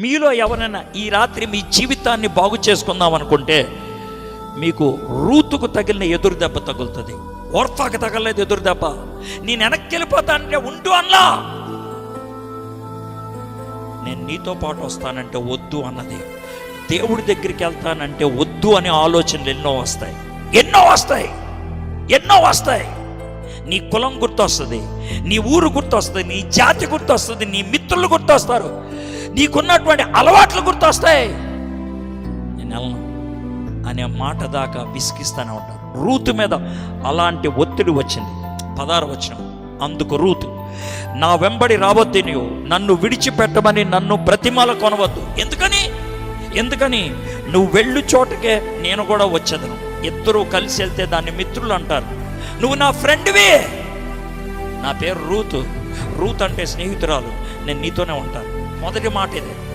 మీలో ఎవరైనా ఈ రాత్రి మీ జీవితాన్ని బాగు చేసుకుందాం అనుకుంటే మీకు రూతుకు తగిలిన ఎదురు దెబ్బ తగులుతుంది. ఓర్ఫాకి తగలలేదు ఎదురు దెబ్బ. నేను వెనక్కి వెళ్ళిపోతానంటే ఉండు అన్నా, నేను నీతో పాటు వస్తానంటే వద్దు అన్నది. దేవుడి దగ్గరికి వెళ్తానంటే వద్దు అనే ఆలోచనలు ఎన్నో వస్తాయి. నీ కులం గుర్తొస్తుంది, నీ ఊరు గుర్తొస్తుంది, నీ జాతి గుర్తొస్తుంది, నీ మిత్రులు గుర్తొస్తారు, నీకున్నటువంటి అలవాట్లు గుర్తొస్తాయి. నేను వెళ్ళను అనే మాట దాకా విసిగిస్తూనే ఉంటారు. రూతు మీద అలాంటి ఒత్తిడి వచ్చింది. 16వ వచనం, అందుకు రూతు, నా వెంబడి రావద్దు, నీవు నన్ను విడిచిపెట్టమని నన్ను బ్రతిమాల కొనవద్దు. ఎందుకని నువ్వు వెళ్ళు చోటకే నేను కూడా వచ్చేదను. ఇద్దరూ కలిసి వెళ్తే దాన్ని మిత్రులు అంటారు. నువ్వు నా ఫ్రెండ్వే, నా పేరు రూత్ అంటే స్నేహితురాలు, నేను నీతోనే ఉంటాను. మొదటి మాట ఇదే.